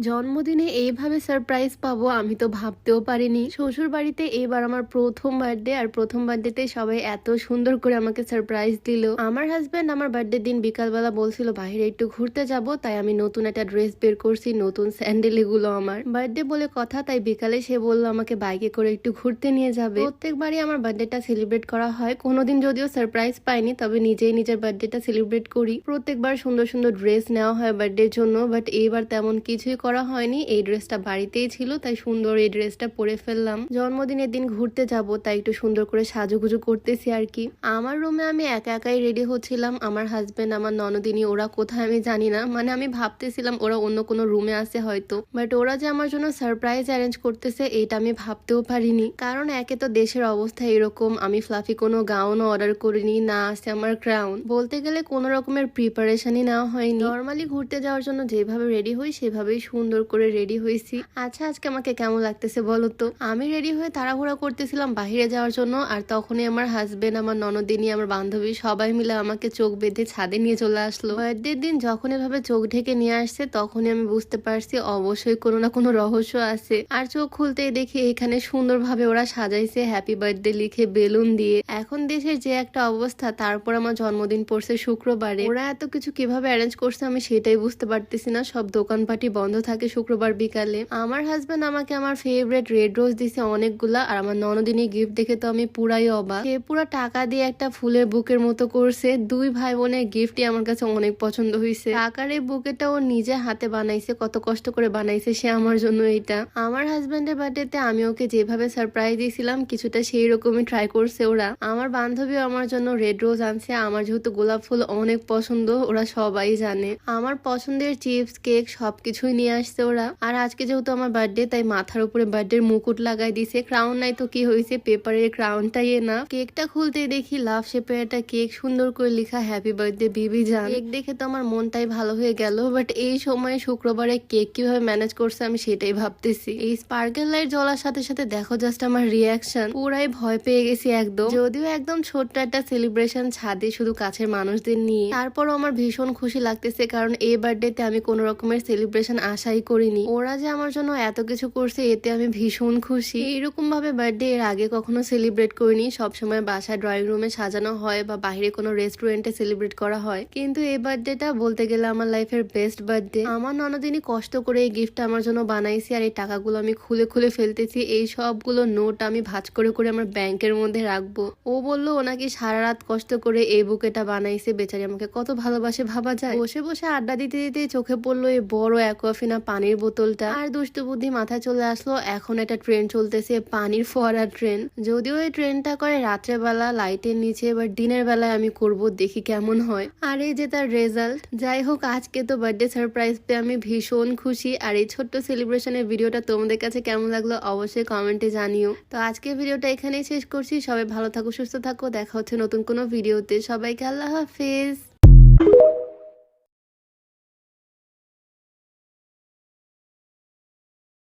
জন্মদিনে এইভাবে সারপ্রাইজ পাবো আমি তো ভাবতেও পারিনি। শ্বশুর বাড়িতে এবার আমার প্রথম বার্থডে, আর প্রথম বার্থডেতে সবাই এত সুন্দর করে আমাকে সারপ্রাইজ দিল। আমার হাজবেন্ড আমার বার্থডে দিন বিকালবেলা বলছিল বাইরে একটু ঘুরতে যাব, তাই আমি নতুন একটা ড্রেস বের করছি, নতুন স্যান্ডেল, এগুলো আমার বার্থডে বলে কথা। তাই বিকালে সে বললো আমাকে বাইকে করে একটু ঘুরতে নিয়ে যাবে। প্রত্যেকবারই আমার বার্থডেটা সেলিব্রেট করা হয়, কোনোদিন যদিও সারপ্রাইজ পাইনি, তবে নিজেই নিজের বার্থডেটা সেলিব্রেট করি। প্রত্যেকবার সুন্দর সুন্দর ড্রেস নেওয়া হয় বার্থডের জন্য, বাট এইবার তেমন কিছুই করা হয়নি। এই ড্রেসটা বাড়িতেই ছিল, তাই সুন্দর এই ড্রেসটা পরে ফেললাম। জন্মদিনের দিন ঘুরতে যাব, তাই একটু সুন্দর করে সাজুগুজু করতেছি আর কি। আমার রুমে আমি একা একাই রেডি হচ্ছিলাম। আমার হাজবেন্ড, আমার ননদিনী, ওরা কোথায় আমি জানি না। মানে আমি ভাবতেছিলাম ওরা অন্য কোনো রুমে আছে হয়তো, বাট ওরা যে আমার জন্য সারপ্রাইজ অ্যারেঞ্জ করতেছে এটা আমি ভাবতেও পারিনি। কারণ একে তো দেশের অবস্থা এরকম, আমি ফ্লাফি কোনো গাউনও অর্ডার করিনি, না আছে আমার ক্রাউন। বলতে গেলে কোনো রকমের প্রিপারেশনই নেওয়া হয়নি। নর্মালি ঘুরতে যাওয়ার জন্য যেভাবে রেডি হই সেভাবেই সুন্দর করে রেডি হয়েছি। আচ্ছা, আজকে আমাকে কেমন লাগতেছে বলো তো? আমি রেডি হয়ে তাড়াহুড়া করতেছিলাম বাহিরে যাওয়ার জন্য, আর তখনই আমার হাজবেন্ড, আমার ননদিনী, আমার বান্ধবী সবাই মিলে আমাকে চোখ বেঁধে ছাদে নিয়ে চলে আসলো। বার্থডের দিন যখন এভাবে চোখ ঢেকে নিয়ে আসছে তখনই আমি বুঝতে পারছি অবশ্যই কোনো না কোনো রহস্য আছে। আর চোখ খুলতেই দেখি এখানে সুন্দরভাবে ওরা সাজাইছে হ্যাপি বার্থডে লিখে বেলুন দিয়ে। এখন দেশের যে একটা অবস্থা, তারপর আমার জন্মদিন পড়ছে শুক্রবারে। ওরা এত কিছু কিভাবে অ্যারেঞ্জ করছে আমি সেটাই বুঝতে পারতেছি না। সব দোকানপাটি বন্ধ থাকে শুক্রবার বিকালে। আমার হাজবেন্ড আমাকে আমার ফেভারিট রেড রোজ দিছে অনেকগুলা, আর আমার ননদিনী গিফট দেখে তো আমি পুরাই অবাক। সে পুরো টাকা দিয়ে একটা ফুলের বুকের মতো করছে। দুই ভাই বোনের গিফটই আমার কাছে অনেক পছন্দ হয়েছে। টাকার এই বুকেটা ও নিজে হাতে বানাইছে, কত কষ্ট করে বানাইছে সে আমার জন্য এইটা। আমার হাজবেন্ডের বার্থডেতে আমি ওকে যেভাবে সারপ্রাইজ দিয়েছিলাম কিছুটা সেই রকমই ট্রাই করছে ওরা। আমার বান্ধবীও আমার জন্য রেড রোজ আনছে। আমার যেহেতু গোলাপ ফুল অনেক পছন্দ, ওরা সবাই জানে। আমার পছন্দের চিপস, কেক সবকিছুই নিয়ে আসছে ওরা। আর আজকে যেহেতু আমার বার্থডে, তাই মাথার উপরে বার্থডে মুকুট লাগাই দিছে। ক্রাউন নাই তো কি হয়েছে, পেপারের ক্রাউনটাই না। কেকটা খুলতেই দেখি লাভ শেপের একটা কেক, সুন্দর করে লেখা হ্যাপি বার্থডে বিবি জান। কেক দেখে তো আমার মনটাই ভালো হয়ে গেল, বাট এই সময় শুক্রবারে কেক কিভাবে ম্যানেজ করছে আমি সেটাই ভাবতেছি। এই স্পার্কেল লাইট জ্বলার সাথে সাথে দেখো জাস্ট আমার রিয়াকশন, পুরাই ভয় পেয়ে গেছি একদম। যদিও একদম ছোট্ট একটা সেলিব্রেশন, ছাদে শুধু কাছের মানুষদের নিয়ে, তারপরও আমার ভীষণ খুশি লাগতেছে, কারণ এই বার্থডেতে আমি কোনো রকমের সেলিব্রেশন আশাই করিনি। ওরা যে আমার জন্য এত কিছু করছে এতে আমি ভীষণ খুশি। এইরকম ভাবে বার্থডে এর আগে কখনো সেলিব্রেট করিনি। সবসময় বাসা ড্রয়িং রুমে সাজানো হয় বা বাইরে কোনো রেস্টুরেন্টে সেলিব্রেট করা হয়, কিন্তু এই বার্থডেটা বলতে গেলে আমার লাইফের বেস্ট বার্থডে। আমার ননদিনী কষ্ট করে এই গিফটটা আমার জন্য বানাইছি, আর এই টাকাগুলো আমি খুলে খুলে ফেলতেছি। এই সবগুলো নোট আমি ভাঁজ করে করে আমার ব্যাংকের মধ্যে রাখবো। ও বললো ও নাকি সারা রাত কষ্ট করে এই বুকেটা বানাইছে, বেচারি আমাকে কত ভালোবাসে ভাবা যায়। বসে বসে আড্ডা দিতে দিতে চোখে পড়লো এই বড় অ্যাকোয়াফিনা পানির বোতলটা, আর দুষ্টু বুদ্ধি মাথায় চলে আসলো এখন একটা ট্রেন চলতেছে, পানির ফোয়ারা ট্রেন। যদিও এই ট্রেনটা করে রাত্রে বেলা লাইটের নিচে, এবার দিনের বেলায় আমি করব, দেখি কেমন হয়। আর এই যে তার রেজাল্ট। যাই হোক, আজকে তো বার্থডে সারপ্রাইজ পেয়ে আমি ভীষণ খুশি। আর এই ছোট্ট সেলিব্রেশনের ভিডিওটা তোমাদের কাছে কেমন লাগলো অবশ্যই কমেন্টে জানিও। তো আজকে ভিডিওটা এখানেই শেষ করছি। সবাই ভালো থাকো, সুস্থ থাকো, দেখা হচ্ছে নতুন কোনো ভিডিওতে। সবাইকে আল্লাহ হাফেজ।